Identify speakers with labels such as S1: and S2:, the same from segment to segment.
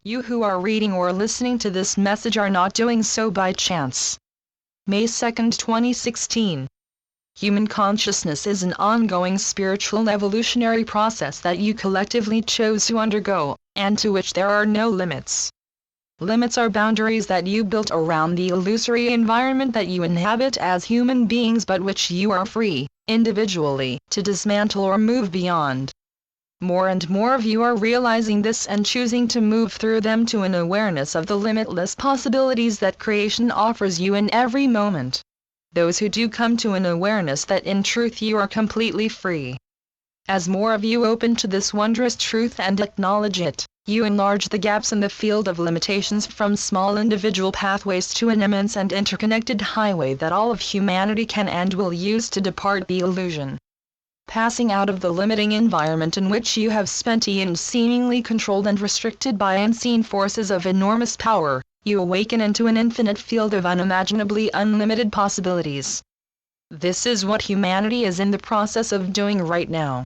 S1: You who are reading or listening to this message are not doing so by chance. May 2, 2016. Human consciousness is an ongoing spiritual evolutionary process that you collectively chose to undergo, and to which there are no limits. Limits are boundaries that you built around the illusory environment that you inhabit as human beings, but which you are free, individually, to dismantle or move beyond. More and more of you are realizing this and choosing to move through them to an awareness of the limitless possibilities that creation offers you in every moment. Those who do come to an awareness that in truth you are completely free. As more of you open to this wondrous truth and acknowledge it, you enlarge the gaps in the field of limitations from small individual pathways to an immense and interconnected highway that all of humanity can and will use to depart the illusion. Passing out of the limiting environment in which you have spent eons seemingly controlled and restricted by unseen forces of enormous power, you awaken into an infinite field of unimaginably unlimited possibilities. This is what humanity is in the process of doing right now.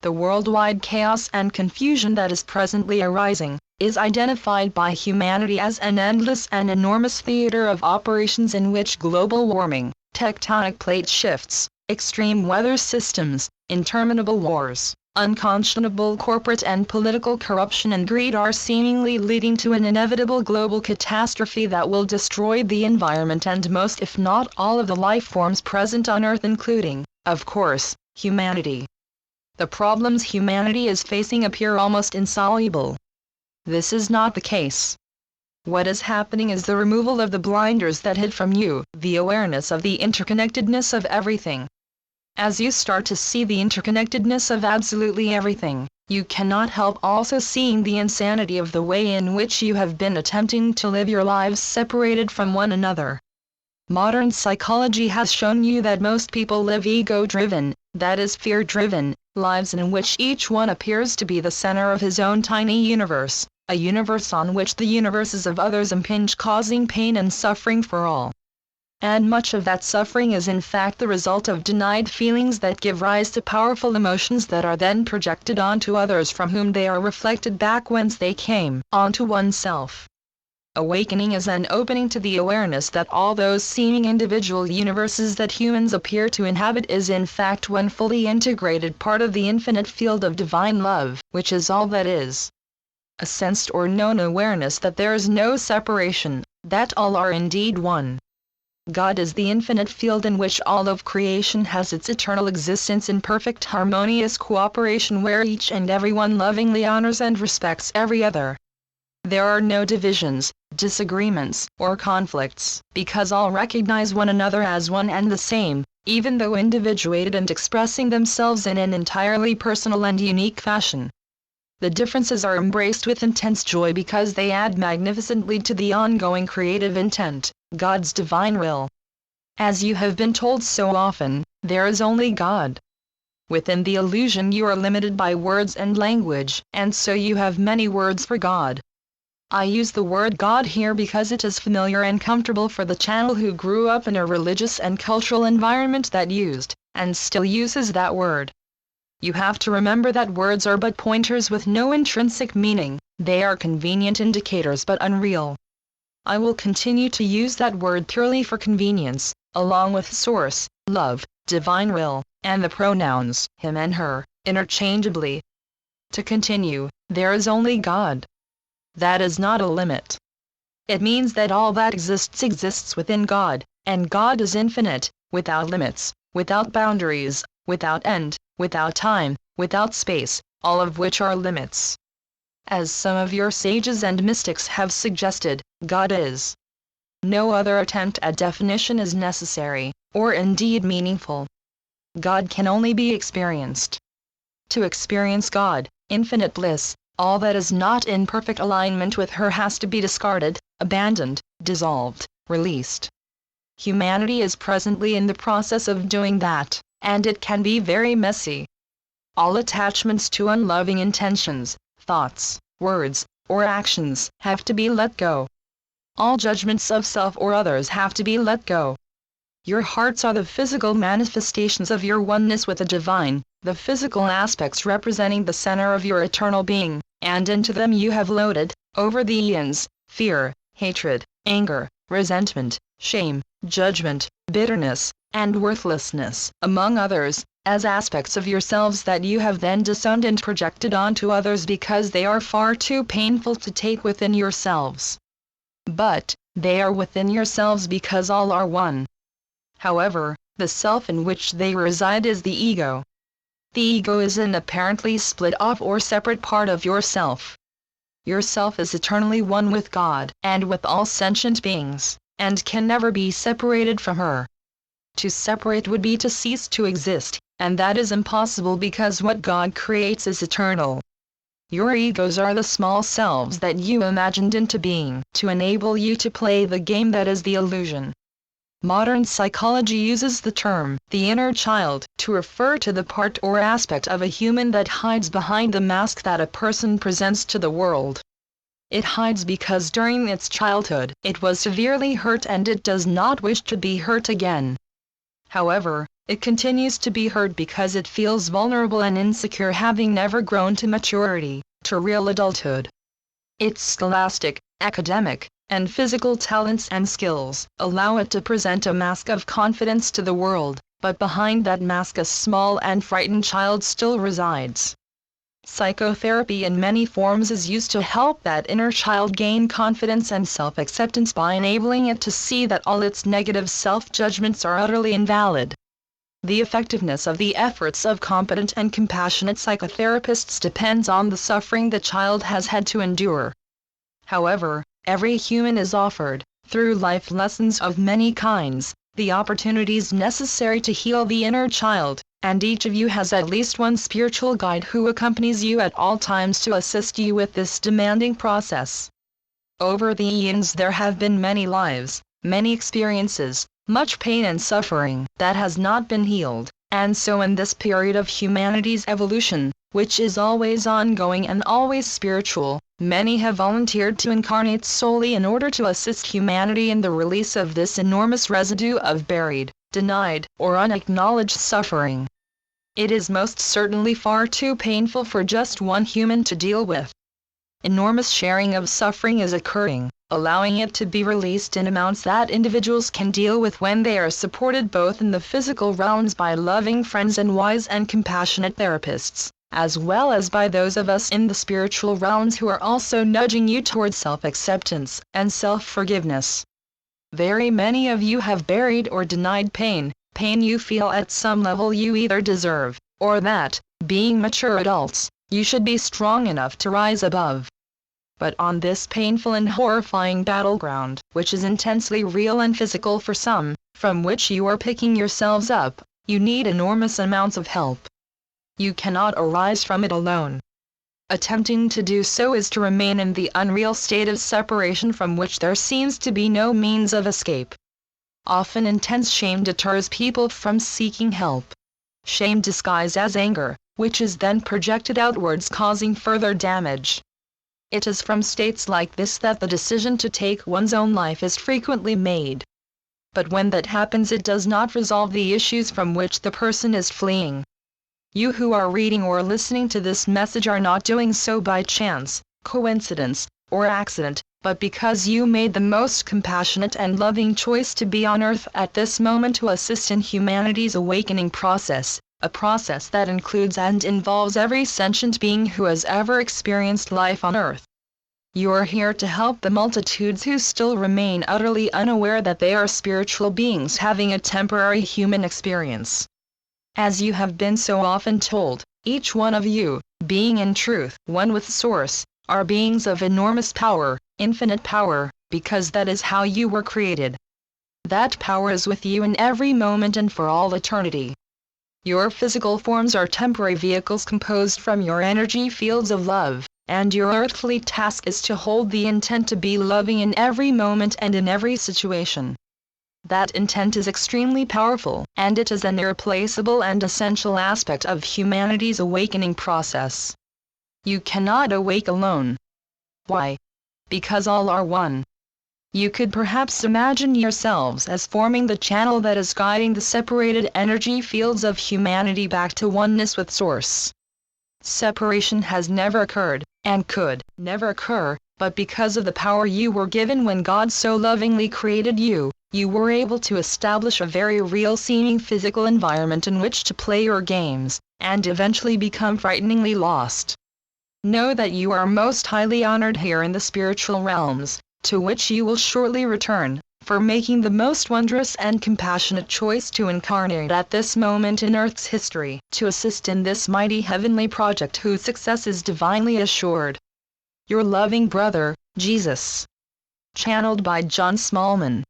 S1: The worldwide chaos and confusion that is presently arising is identified by humanity as an endless and enormous theater of operations in which global warming, tectonic plate shifts, extreme weather systems, interminable wars, unconscionable corporate and political corruption and greed are seemingly leading to an inevitable global catastrophe that will destroy the environment and most if not all of the life forms present on Earth, including, of course, humanity. The problems humanity is facing appear almost insoluble. This is not the case. What is happening is the removal of the blinders that hid from you, the awareness of the interconnectedness of everything. As you start to see the interconnectedness of absolutely everything, you cannot help also seeing the insanity of the way in which you have been attempting to live your lives separated from one another. Modern psychology has shown you that most people live ego-driven, that is fear-driven, lives in which each one appears to be the center of his own tiny universe, a universe on which the universes of others impinge, causing pain and suffering for all. And much of that suffering is in fact the result of denied feelings that give rise to powerful emotions that are then projected onto others, from whom they are reflected back whence they came, onto oneself. Awakening is an opening to the awareness that all those seeming individual universes that humans appear to inhabit is in fact one fully integrated part of the infinite field of divine love, which is all that is. A sensed or known awareness that there is no separation, that all are indeed one. God is the infinite field in which all of creation has its eternal existence in perfect harmonious cooperation, where each and every one lovingly honors and respects every other. There are no divisions, disagreements, or conflicts, because all recognize one another as one and the same, even though individuated and expressing themselves in an entirely personal and unique fashion. The differences are embraced with intense joy because they add magnificently to the ongoing creative intent, God's divine will. As you have been told so often, there is only God. Within the illusion you are limited by words and language, and so you have many words for God. I use the word God here because it is familiar and comfortable for the channel who grew up in a religious and cultural environment that used, and still uses that word. You have to remember that words are but pointers with no intrinsic meaning, they are convenient indicators but unreal. I will continue to use that word purely for convenience, along with source, love, divine will, and the pronouns him and her, interchangeably. To continue, there is only God. That is not a limit. It means that all that exists within God, and God is infinite, without limits, without boundaries, without end, without time, without space, all of which are limits. As some of your sages and mystics have suggested, God is. No other attempt at definition is necessary, or indeed meaningful. God can only be experienced. To experience God, infinite bliss, all that is not in perfect alignment with her has to be discarded, abandoned, dissolved, released. Humanity is presently in the process of doing that, and it can be very messy. All attachments to unloving intentions, thoughts, words, or actions have to be let go. All judgments of self or others have to be let go. Your hearts are the physical manifestations of your oneness with the divine, the physical aspects representing the center of your eternal being, and into them you have loaded, over the eons, fear, hatred, anger, resentment, shame, judgment, bitterness, and worthlessness, among others, as aspects of yourselves that you have then disowned and projected onto others because they are far too painful to take within yourselves. But they are within yourselves because all are one. However, the self in which they reside is the ego. The ego is an apparently split off or separate part of yourself. Yourself is eternally one with God and with all sentient beings, and can never be separated from her. To separate would be to cease to exist, and that is impossible because what God creates is eternal. Your egos are the small selves that you imagined into being to enable you to play the game that is the illusion. Modern psychology uses the term, the inner child, to refer to the part or aspect of a human that hides behind the mask that a person presents to the world. It hides because during its childhood, it was severely hurt and it does not wish to be hurt again. However, it continues to be hurt because it feels vulnerable and insecure, having never grown to maturity, to real adulthood. Its scholastic, academic, and physical talents and skills allow it to present a mask of confidence to the world, but behind that mask a small and frightened child still resides. Psychotherapy in many forms is used to help that inner child gain confidence and self-acceptance by enabling it to see that all its negative self-judgments are utterly invalid. The effectiveness of the efforts of competent and compassionate psychotherapists depends on the suffering the child has had to endure. However, every human is offered, through life lessons of many kinds, the opportunities necessary to heal the inner child, and each of you has at least one spiritual guide who accompanies you at all times to assist you with this demanding process. Over the eons there have been many lives, many experiences, much pain and suffering that has not been healed, and so in this period of humanity's evolution, which is always ongoing and always spiritual, many have volunteered to incarnate solely in order to assist humanity in the release of this enormous residue of buried, denied, or unacknowledged suffering. It is most certainly far too painful for just one human to deal with. Enormous sharing of suffering is occurring, allowing it to be released in amounts that individuals can deal with when they are supported both in the physical realms by loving friends and wise and compassionate therapists, as well as by those of us in the spiritual realms who are also nudging you towards self-acceptance and self-forgiveness. Very many of you have buried or denied pain you feel at some level you either deserve, or that, being mature adults, you should be strong enough to rise above. But on this painful and horrifying battleground, which is intensely real and physical for some, from which you are picking yourselves up, you need enormous amounts of help. You cannot arise from it alone. Attempting to do so is to remain in the unreal state of separation from which there seems to be no means of escape. Often intense shame deters people from seeking help. Shame disguised as anger, which is then projected outwards causing further damage. It is from states like this that the decision to take one's own life is frequently made. But when that happens, it does not resolve the issues from which the person is fleeing. You who are reading or listening to this message are not doing so by chance, coincidence, or accident, but because you made the most compassionate and loving choice to be on earth at this moment to assist in humanity's awakening process, a process that includes and involves every sentient being who has ever experienced life on earth. You are here to help the multitudes who still remain utterly unaware that they are spiritual beings having a temporary human experience. As you have been so often told, each one of you, being in truth one with Source, are beings of enormous power, infinite power, because that is how you were created. That power is with you in every moment and for all eternity. Your physical forms are temporary vehicles composed from your energy fields of love, and your earthly task is to hold the intent to be loving in every moment and in every situation. That intent is extremely powerful, and it is an irreplaceable and essential aspect of humanity's awakening process. You cannot awake alone. Why? Because all are one. You could perhaps imagine yourselves as forming the channel that is guiding the separated energy fields of humanity back to oneness with Source. Separation has never occurred, and could never occur, but because of the power you were given when God so lovingly created you, you were able to establish a very real-seeming physical environment in which to play your games, and eventually become frighteningly lost. Know that you are most highly honored here in the spiritual realms, to which you will shortly return, for making the most wondrous and compassionate choice to incarnate at this moment in Earth's history, to assist in this mighty heavenly project whose success is divinely assured. Your loving brother, Jesus. Channeled by John Smallman.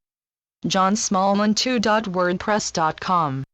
S1: johnsmallman2.wordpress.com